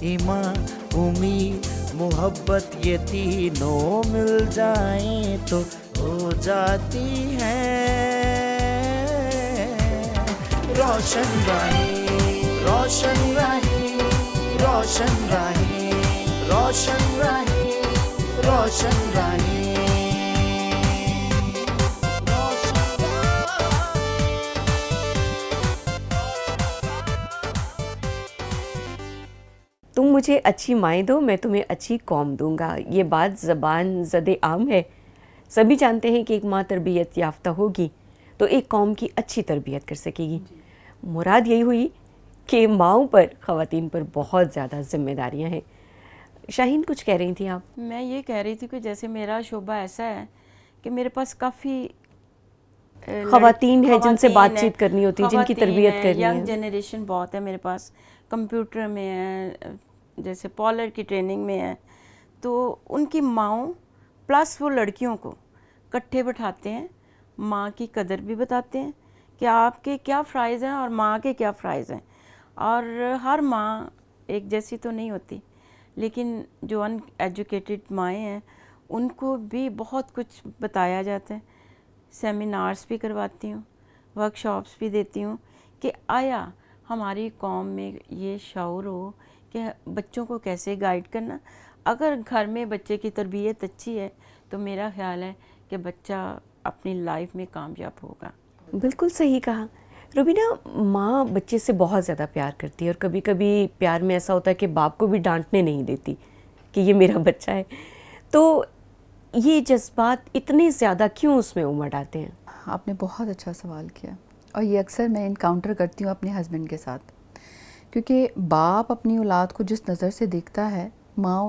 ایمان امید محبت یہ تینوں مل جائیں تو ہو جاتی ہے روشن راہیں روشن راہیں روشن راہیں روشن راہیں روشن راہیں تم مجھے اچھی مائیں دو میں تمہیں اچھی قوم دوں گا. یہ بات زبان زد عام ہے. سبھی جانتے ہیں کہ ایک ماں تربیت یافتہ ہوگی تو ایک قوم کی اچھی تربیت کر سکے گی. مراد یہی ہوئی کہ ماؤں پر خواتین پر بہت زیادہ ذمہ داریاں ہیں. شاہین کچھ کہہ رہی تھیں آپ؟ میں یہ کہہ رہی تھی کہ جیسے میرا شعبہ ایسا ہے کہ میرے پاس کافی خواتین ہیں جن سے بات چیت کرنی ہوتی ہے، جن کی تربیت کرنی ہے. ینگ جنریشن بہت ہے میرے پاس، کمپیوٹر میں ہے، جیسے پارلر کی ٹریننگ میں ہے، تو ان کی ماؤں پلس وہ لڑکیوں کو کٹھے بٹھاتے ہیں، ماں کی قدر بھی بتاتے ہیں کہ آپ کے کیا فرائض ہیں اور ماں کے کیا فرائض ہیں. اور ہر ماں ایک جیسی تو نہیں ہوتی، لیکن جو ان ایجوکیٹڈ مائیں ہیں ان کو بھی بہت کچھ بتایا جاتا ہے. سیمینارز بھی کرواتی ہوں، ورک شاپس بھی دیتی ہوں کہ آیا ہماری قوم میں یہ شعور ہو کہ بچوں کو کیسے گائیڈ کرنا. اگر گھر میں بچے کی تربیت اچھی ہے تو میرا خیال ہے کہ بچہ اپنی لائف میں کامیاب ہوگا. بالکل صحیح کہا. روبینہ، ماں بچے سے بہت زیادہ پیار کرتی ہے اور کبھی کبھی پیار میں ایسا ہوتا ہے کہ باپ کو بھی ڈانٹنے نہیں دیتی کہ یہ میرا بچہ ہے. تو یہ جذبات اتنے زیادہ کیوں اس میں امڑ آتے ہیں؟ آپ نے بہت اچھا سوال کیا، اور یہ اکثر میں انکاؤنٹر کرتی ہوں اپنے ہسبینڈ کے ساتھ، کیونکہ باپ اپنی اولاد کو جس نظر سے دیکھتا ہے، ماں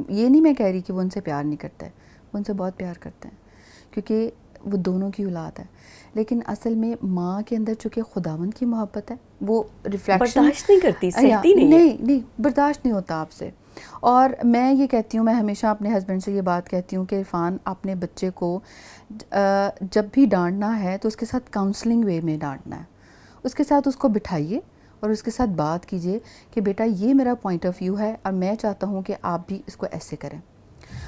یہ نہیں میں کہہ رہی کہ وہ ان سے پیار نہیں کرتا ہے، وہ ان سے بہت پیار کرتے ہیں کیونکہ وہ دونوں کی اولاد ہے. لیکن اصل میں ماں کے اندر چونکہ خداوند کی محبت ہے، وہ ریفلیکشن برداشت نہیں کرتی، سہتی نہیں برداشت نہیں ہوتا آپ سے. اور میں یہ کہتی ہوں، میں ہمیشہ اپنے ہسبینڈ سے یہ بات کہتی ہوں کہ عرفان، اپنے بچے کو جب بھی ڈانٹنا ہے تو اس کے ساتھ کاؤنسلنگ وے میں ڈانٹنا ہے. اس کے ساتھ اس کو بٹھائیے اور اس کے ساتھ بات کیجئے کہ بیٹا یہ میرا پوائنٹ آف ویو ہے اور میں چاہتا ہوں کہ آپ بھی اس کو ایسے کریں.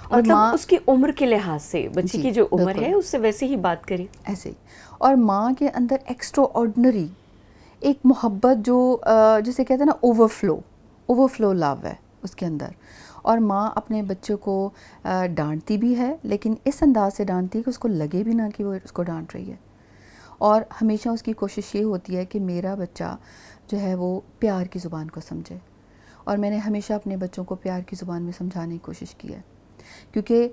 اور مطلب ماں اس کی عمر کے لحاظ سے، بچے کی جو عمر بالکل ہے اس سے ویسے ہی بات کریں. ایسے ہی. اور ماں کے اندر ایکسٹرا آرڈنری ایک محبت جو جسے کہتے ہیں نا اوور فلو لو ہے اس کے اندر. اور ماں اپنے بچے کو ڈانٹتی بھی ہے، لیکن اس انداز سے ڈانٹتی ہے کہ اس کو لگے بھی نہ کہ وہ اس کو ڈانٹ رہی ہے. اور ہمیشہ اس کی کوشش یہ ہوتی ہے کہ میرا بچہ جو ہے وہ پیار کی زبان کو سمجھے. اور میں نے ہمیشہ اپنے بچوں کو پیار کی زبان میں سمجھانے کی کوشش کی ہے، کیونکہ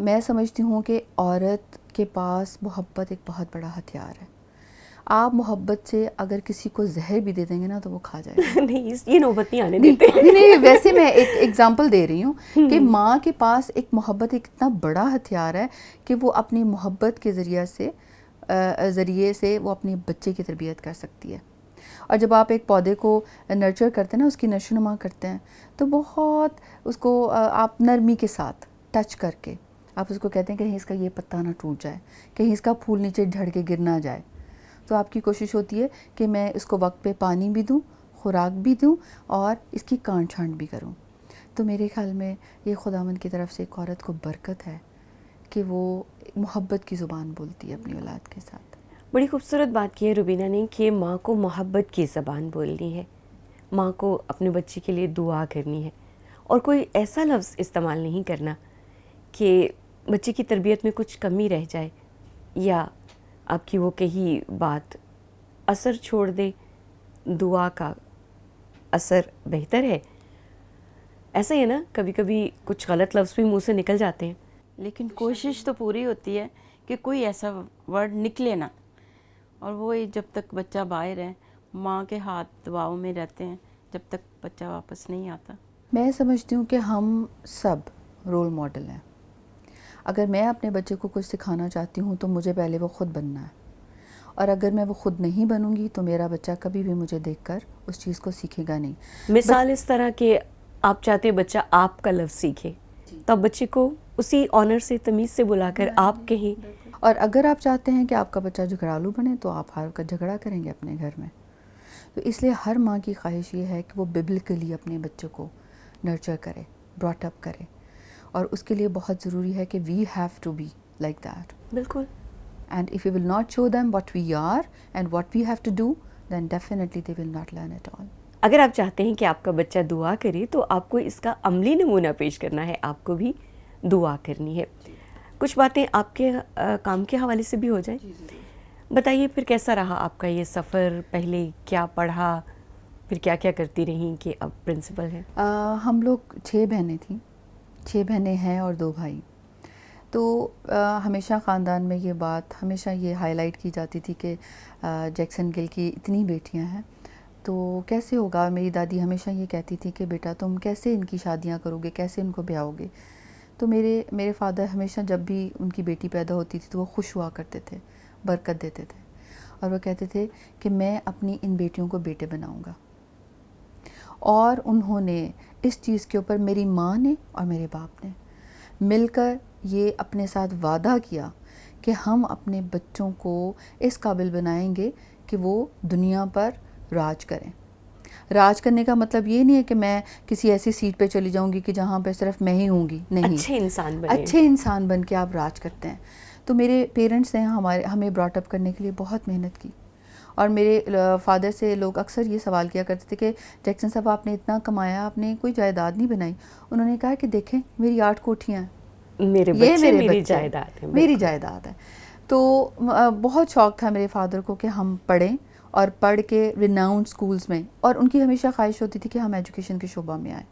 میں سمجھتی ہوں کہ عورت کے پاس محبت ایک بہت بڑا ہتھیار ہے. آپ محبت سے اگر کسی کو زہر بھی دے دیں گے نا تو وہ کھا جائے گا. نہیں، یہ نوبت نہیں آنے دیتے. نہیں، ویسے میں ایک ایگزامپل دے رہی ہوں کہ ماں کے پاس ایک محبت ایک اتنا بڑا ہتھیار ہے کہ وہ اپنی محبت کے ذریعے سے وہ اپنے بچے کی تربیت کر سکتی ہے. اور جب آپ ایک پودے کو نرچر کرتے ہیں نا، اس کی نشو نما کرتے ہیں، تو بہت اس کو آپ نرمی کے ساتھ ٹچ کر کے آپ اس کو کہتے ہیں کہ کہیں اس کا یہ پتا نہ ٹوٹ جائے، کہیں اس کا پھول نیچے جھڑ کے گر نہ جائے. تو آپ کی کوشش ہوتی ہے کہ میں اس کو وقت پہ پانی بھی دوں، خوراک بھی دوں اور اس کی کانٹ چھانٹ بھی کروں. تو میرے خیال میں یہ خداوند کی طرف سے ایک عورت کو برکت ہے کہ وہ محبت کی زبان بولتی ہے اپنی اولاد کے ساتھ. بڑی خوبصورت بات کی ہے روبینہ نے کہ ماں کو محبت کی زبان بولنی ہے، ماں کو اپنے بچے کے لیے دعا کرنی ہے، اور کوئی ایسا لفظ استعمال نہیں کرنا کہ بچے کی تربیت میں کچھ کمی رہ جائے یا آپ کی وہ کہی بات اثر چھوڑ دے. دعا کا اثر بہتر ہے. ایسا ہی ہے نا، کبھی کبھی کچھ غلط لفظ بھی منہ سے نکل جاتے ہیں، لیکن کوشش تو پوری ہوتی ہے کہ کوئی ایسا ورڈ نکلے نہ. اور وہ جب تک بچہ باہر ہے، ماں کے ہاتھ دعاؤں میں رہتے ہیں جب تک بچہ واپس نہیں آتا. میں سمجھتی ہوں کہ ہم سب رول ماڈل ہیں. اگر میں اپنے بچے کو کچھ سکھانا چاہتی ہوں تو مجھے پہلے وہ خود بننا ہے، اور اگر میں وہ خود نہیں بنوں گی تو میرا بچہ کبھی بھی مجھے دیکھ کر اس چیز کو سیکھے گا نہیں. مثال اس طرح کہ آپ چاہتے ہیں بچہ آپ کا لفظ سیکھے تو آپ بچے کو اسی آنر سے، تمیز سے بلا کر آپ کہیں. اور اگر آپ چاہتے ہیں کہ آپ کا بچہ جھگڑالو بنے تو آپ ہر کا جھگڑا کریں گے اپنے گھر میں. تو اس لیے ہر ماں کی خواہش یہ ہے کہ وہ ببلکلی اپنے بچوں کو نرچر کرے، براٹ اپ کرے، اور اس کے لیے بہت ضروری ہے کہ we have to be like that. بالکل. And if we will not show them what we are and what we have to do, then definitely they will not learn at all. اگر آپ چاہتے ہیں کہ آپ کا بچہ دعا کرے تو آپ کو اس کا عملی نمونہ پیش کرنا ہے، آپ کو بھی دعا کرنی ہے. کچھ باتیں آپ کے کام کے حوالے سے بھی ہو جائیں. بتائیے پھر کیسا رہا آپ کا یہ سفر، پہلے کیا پڑھا، پھر کیا کیا کرتی رہیں کہ اب پرنسپل ہیں؟ ہم لوگ 6 بہنیں تھیں، 6 بہنیں ہیں اور 2 بھائی. تو ہمیشہ خاندان میں یہ بات ہمیشہ یہ ہائی لائٹ کی جاتی تھی کہ جیکسن گل کی اتنی بیٹیاں ہیں تو کیسے ہوگا. میری دادی ہمیشہ یہ کہتی تھی کہ بیٹا تم کیسے ان کی شادیاں کرو گے، کیسے ان کو بیاؤ گے. تو میرے فادر ہمیشہ جب بھی ان کی بیٹی پیدا ہوتی تھی تو وہ خوش ہوا کرتے تھے، برکت دیتے تھے، اور وہ کہتے تھے کہ میں اپنی ان بیٹیوں کو بیٹے بناؤں گا. اور انہوں نے اس چیز کے اوپر، میری ماں نے اور میرے باپ نے مل کر یہ اپنے ساتھ وعدہ کیا کہ ہم اپنے بچوں کو اس قابل بنائیں گے کہ وہ دنیا پر راج کریں. راج کرنے کا مطلب یہ نہیں ہے کہ میں کسی ایسی سیٹ پہ چلی جاؤں گی کہ جہاں پہ صرف میں ہی ہوں گی، نہیں، اچھے انسان بنے. اچھے انسان بن کے آپ راج کرتے ہیں. تو میرے پیرنٹس نے ہمیں براٹ اپ کرنے کے لیے بہت محنت کی. اور میرے فادر سے لوگ اکثر یہ سوال کیا کرتے تھے کہ جیکسن صاحب آپ نے اتنا کمایا، آپ نے کوئی جائیداد نہیں بنائی. انہوں نے کہا کہ دیکھیں میری 8 کوٹھیاں ہیں، میرے یہ بچے میری بچے جائیداد ہے. میری جائیداد ہے. تو بہت شوق تھا میرے فادر کو کہ ہم پڑھیں اور پڑھ کے ریناؤنڈ سکولز میں، اور ان کی ہمیشہ خواہش ہوتی تھی کہ ہم ایجوکیشن کے شعبہ میں آئیں،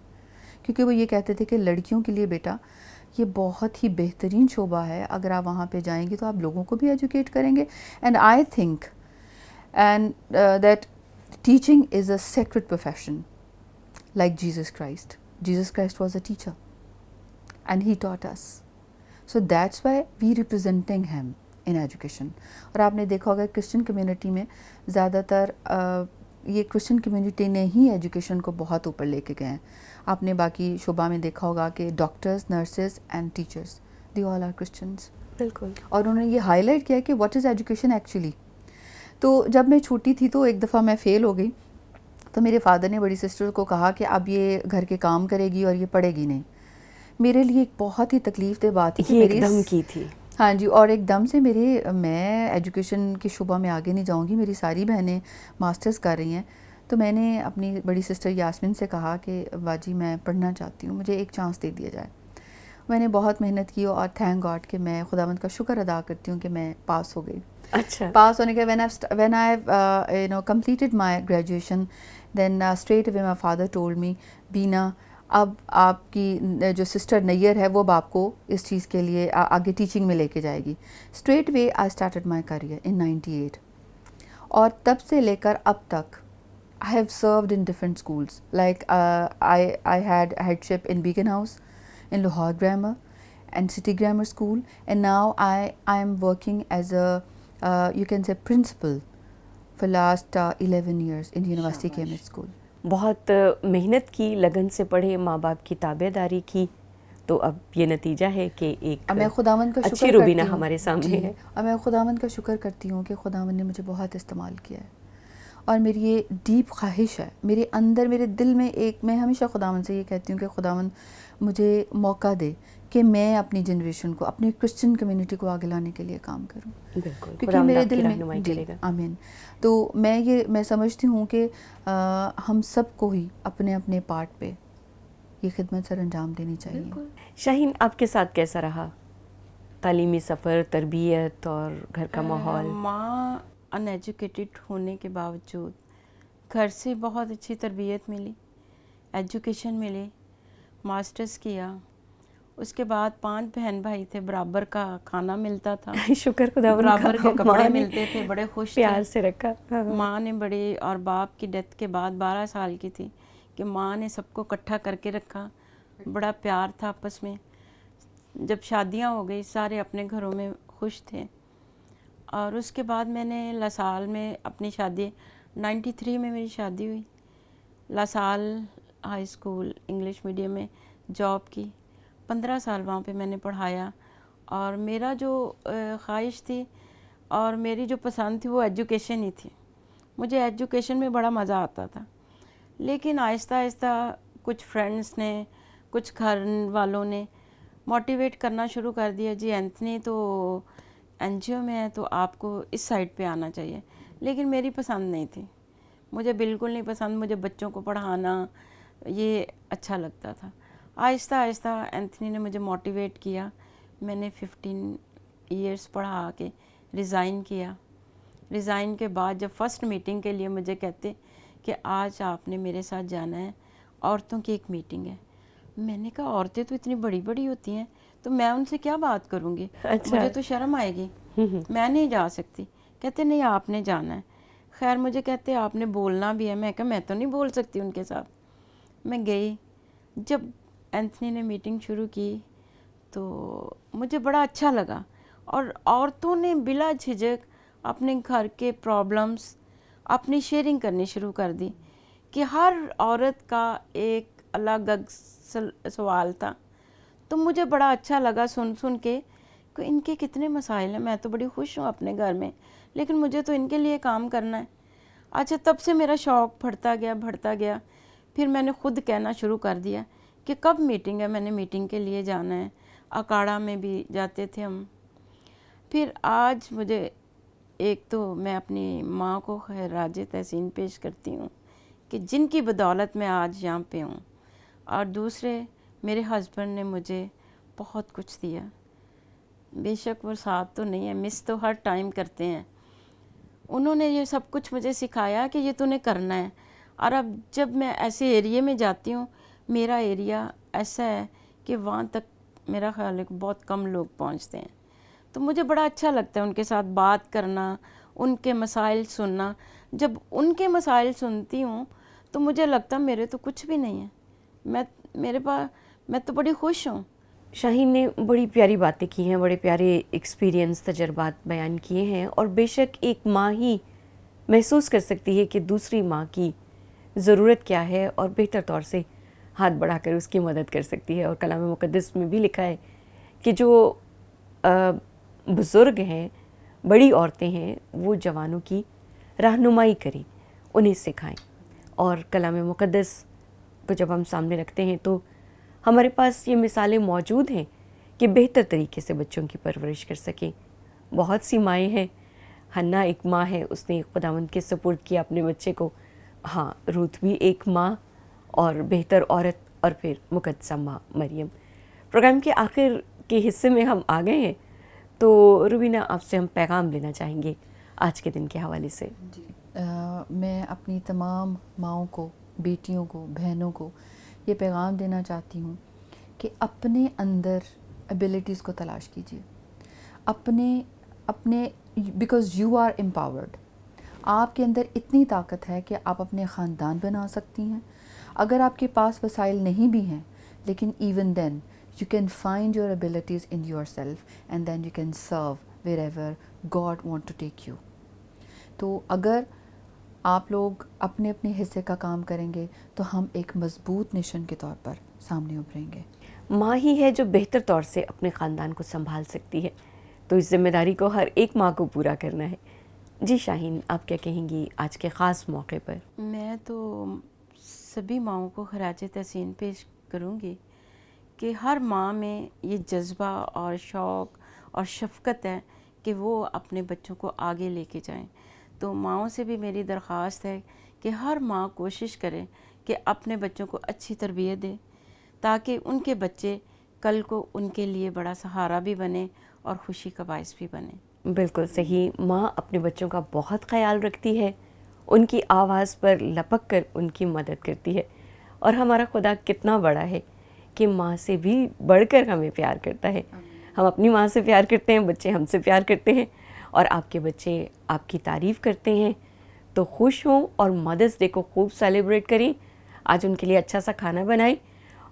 کیونکہ وہ یہ کہتے تھے کہ لڑکیوں کے لیے بیٹا یہ بہت ہی بہترین شعبہ ہے، اگر آپ وہاں پہ جائیں گی تو آپ لوگوں کو بھی ایجوکیٹ کریں گے. And I think that teaching is a sacred profession, like Jesus Christ. Jesus Christ was a teacher and he taught us. So that's why we representing him in education. اور آپ نے دیکھا ہوگا کرسچن کمیونٹی میں زیادہ تر یہ Christian community نے ہی ایجوکیشن کو بہت اوپر لے کے گئے ہیں. آپ نے باقی شعبہ میں دیکھا ہوگا کہ doctors, nurses and teachers they all are Christians. بالکل. اور انہوں نے یہ ہائی لائٹ کیا کہ what is education actually. تو جب میں چھوٹی تھی تو ایک دفعہ میں فیل ہو گئی، تو میرے فادر نے بڑی سسٹر کو کہا کہ اب یہ گھر کے کام کرے گی اور یہ پڑھے گی نہیں. میرے لیے ایک بہت ہی تکلیف دہ بات تھی کہ ایک دم کی تھی. ہاں جی، اور ایک دم سے میں ایجوکیشن کے شعبہ میں آگے نہیں جاؤں گی، میری ساری بہنیں ماسٹرز کر رہی ہیں. تو میں نے اپنی بڑی سسٹر یاسمین سے کہا کہ باجی میں پڑھنا چاہتی ہوں، مجھے ایک چانس دے دیا جائے. میں نے بہت محنت کی اور تھینک گاڈ کہ میں خداوند کا شکر ادا کرتی ہوں کہ میں پاس ہو گئی. اچھا. پاس ہونے کے when I completed my graduation, then straight away my father told me, بینا اب آپ کی جو سسٹر نیئر ہے وہ اب آپ کو اس چیز کے لیے آگے ٹیچنگ میں لے کے جائے گی. Straightaway I started my career in 98. اور تب سے لے کر اب تک I have served in different schools. Like I had headship in Beacon House, in Lahore Grammar and City Grammar School, and now I am working as a you can say principal for last 11 years in University Cambridge School. بہت محنت کی، لگن سے پڑھے، ماں باپ کی تابع داری کی، تو اب یہ نتیجہ ہے کہ ایک میں خداوند کا شکر اچھی روبینہ ہمارے سامنے ہے. اور میں خداوند کا شکر کرتی ہوں کہ خداوند نے مجھے بہت استعمال کیا ہے. اور میری یہ ڈیپ خواہش ہے میرے اندر، میرے دل میں میں ہمیشہ خداوند سے یہ کہتی ہوں کہ خداوند مجھے موقع دے کہ میں اپنی جنریشن کو، اپنی کرسچن کمیونٹی کو آگے لانے کے لیے کام کروں. بالکل. کیونکہ میرے دل میں آمین. تو میں سمجھتی ہوں کہ ہم سب کو ہی اپنے اپنے پارٹ پہ یہ خدمت سر انجام دینی چاہیے. شاہین، آپ کے ساتھ کیسا رہا تعلیمی سفر، تربیت اور گھر کا ماحول؟ ماں ان ایجوکیٹڈ ہونے کے باوجود گھر سے بہت اچھی تربیت ملی، ایجوکیشن ملی، ماسٹرز کیا. اس کے بعد 5 بہن بھائی تھے، برابر کا کھانا ملتا تھا، شکر خدا، برابر کے کپڑے ملتے تھے، بڑے خوش تھے. پیار سے رکھا. ماں نے بڑے، اور باپ کی ڈیتھ کے بعد 12 سال کی تھی کہ ماں نے سب کو اکٹھا کر کے رکھا. بڑا پیار تھا آپس میں. جب شادیاں ہو گئی سارے اپنے گھروں میں خوش تھے. اور اس کے بعد میں نے لاسال میں اپنی شادی 93 میں میری شادی ہوئی. La Salle high school English medium میں جاب کی. 15 سال وہاں پہ میں نے پڑھایا. اور میرا جو خواہش تھی اور میری جو پسند تھی وہ ایجوکیشن ہی تھی. مجھے ایجوکیشن میں بڑا مزہ آتا تھا، لیکن آہستہ آہستہ کچھ فرینڈس نے، کچھ گھر والوں نے موٹیویٹ کرنا شروع کر دیا، جی اینتھنی تو این جی او میں ہے تو آپ کو اس سائڈ پہ آنا چاہیے، لیکن میری پسند نہیں تھی، مجھے بالکل نہیں پسند، مجھے بچوں کو پڑھانا یہ اچھا لگتا تھا۔ آہستہ آہستہ اینتھنی نے مجھے موٹیویٹ کیا، میں نے 15 ایئرس پڑھا کے ریزائن کیا۔ ریزائن کے بعد جب فرسٹ میٹنگ کے لیے مجھے کہتے کہ آج آپ نے میرے ساتھ جانا ہے، عورتوں کی ایک میٹنگ ہے، میں نے کہا عورتیں تو اتنی بڑی بڑی ہوتی ہیں تو میں ان سے کیا بات کروں گی، اچھا۔ مجھے تو شرم آئے گی، میں نہیں جا سکتی۔ کہتے نہیں آپ نے جانا ہے۔ خیر مجھے کہتے آپ نے بولنا بھی ہے، میں کہا میں تو نہیں بول سکتی ان کے ساتھ۔ میں گئی، جب اینتھنی نے میٹنگ شروع کی تو مجھے بڑا اچھا لگا، اور عورتوں نے بلا جھجک اپنے گھر کے پرابلمس اپنی شیئرنگ کرنی شروع کر دی، کہ ہر عورت کا ایک الگ سوال تھا۔ تو مجھے بڑا اچھا لگا سن کے کہ ان کے کتنے مسائل ہیں، میں تو بڑی خوش ہوں اپنے گھر میں، لیکن مجھے تو ان کے لیے کام کرنا ہے۔ اچھا تب سے میرا شوق بڑھتا گیا۔ پھر میں نے خود کہنا شروع کر دیا کہ کب میٹنگ ہے، میں نے میٹنگ کے لیے جانا ہے۔ اکاڑا میں بھی جاتے تھے ہم۔ پھر آج مجھے ایک تو میں اپنی ماں کو خراج تحسین پیش کرتی ہوں کہ جن کی بدولت میں آج یہاں پہ ہوں، اور دوسرے میرے ہسبینڈ نے مجھے بہت کچھ دیا، بے شک وہ ساتھ تو نہیں ہے، مس تو ہر ٹائم کرتے ہیں، انہوں نے یہ سب کچھ مجھے سکھایا کہ یہ تو نے کرنا ہے۔ اور اب جب میں ایسے ایریے میں جاتی ہوں، میرا ایریا ایسا ہے کہ وہاں تک میرا خیال ہے کہ بہت کم لوگ پہنچتے ہیں، تو مجھے بڑا اچھا لگتا ہے ان کے ساتھ بات کرنا، ان کے مسائل سننا۔ جب ان کے مسائل سنتی ہوں تو مجھے لگتا میرے تو کچھ بھی نہیں ہے، میں تو بڑی خوش ہوں۔ شاہین نے بڑی پیاری باتیں کی ہیں، بڑے پیارے ایکسپیرینس تجربات بیان کیے ہیں، اور بے شک ایک ماں ہی محسوس کر سکتی ہے کہ دوسری ماں کی ضرورت کیا ہے اور بہتر طور سے ہاتھ بڑھا کر اس کی مدد کر سکتی ہے۔ اور کلام مقدس میں بھی لکھا ہے کہ جو بزرگ ہیں، بڑی عورتیں ہیں، وہ جوانوں کی رہنمائی کریں، انہیں سکھائیں۔ اور کلام مقدس کو جب ہم سامنے رکھتے ہیں تو ہمارے پاس یہ مثالیں موجود ہیں کہ بہتر طریقے سے بچوں کی پرورش کر سکیں۔ بہت سی مائیں ہیں، حنا ایک ماں ہے، اس نے خداوند کے سپرد کیا اپنے بچے کو۔ ہاں، روت بھی ایک ماں اور بہتر عورت، اور پھر مقدسہ ماں مریم۔ پروگرام کے آخر کے حصے میں ہم آ گئے ہیں، تو روبینہ آپ سے ہم پیغام لینا چاہیں گے آج کے دن کے حوالے سے۔ جی میں اپنی تمام ماؤں کو، بیٹیوں کو، بہنوں کو یہ پیغام دینا چاہتی ہوں کہ اپنے اندر ایبیلٹیز کو تلاش کیجیے، اپنے بیکاز یو آر امپاورڈ، آپ کے اندر اتنی طاقت ہے کہ آپ اپنے خاندان بنا سکتی ہیں۔ اگر آپ کے پاس وسائل نہیں بھی ہیں، لیکن even then you can find your abilities in yourself and then you can serve wherever God want to take you۔ تو اگر آپ لوگ اپنے اپنے حصے کا کام کریں گے تو ہم ایک مضبوط نیشن کے طور پر سامنے ابھریں گے۔ ماں ہی ہے جو بہتر طور سے اپنے خاندان کو سنبھال سکتی ہے، تو اس ذمہ داری کو ہر ایک ماں کو پورا کرنا ہے۔ جی شاہین، آپ کیا کہیں گی آج کے خاص موقع پر؟ میں تو سبھی ماؤں کو خراج تحسین پیش کروں گی کہ ہر ماں میں یہ جذبہ اور شوق اور شفقت ہے کہ وہ اپنے بچوں کو آگے لے کے جائیں۔ تو ماؤں سے بھی میری درخواست ہے کہ ہر ماں کوشش کرے کہ اپنے بچوں کو اچھی تربیت دے، تاکہ ان کے بچے کل کو ان کے لیے بڑا سہارا بھی بنے اور خوشی کا باعث بھی بنے۔ بالکل صحیح، ماں اپنے بچوں کا بہت خیال رکھتی ہے، ان کی آواز پر لپک کر ان کی مدد کرتی ہے، اور ہمارا خدا کتنا بڑا ہے کہ ماں سے بھی بڑھ کر ہمیں پیار کرتا ہے۔ ہم اپنی ماں سے پیار کرتے ہیں، بچے ہم سے پیار کرتے ہیں، اور آپ کے بچے آپ کی تعریف کرتے ہیں، تو خوش ہوں اور مدرس ڈے کو خوب سیلیبریٹ کریں۔ آج ان کے لیے اچھا سا کھانا بنائیں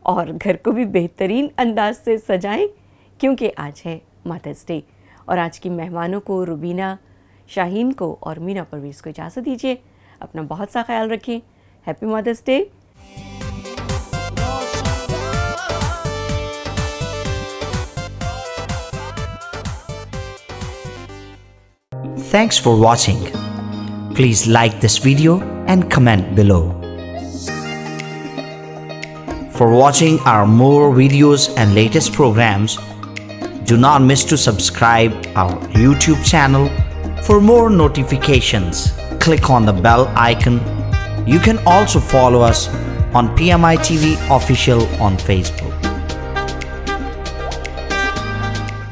اور گھر کو بھی بہترین انداز سے سجائیں، کیونکہ آج ہے مدرس ڈے۔ اور آج کی مہمانوں کو، روبینہ، شاہین کو اور مینا پرویز کو اجازت دیجیے۔ اپنا بہت سا خیال رکھیں۔ ہیپی مدرس day. Thanks for watching. Please like this video and comment below. For watching our more videos and latest programs, do not miss to subscribe our YouTube channel. For more notifications, click on the bell icon. You can also follow us on PMI TV Official on Facebook.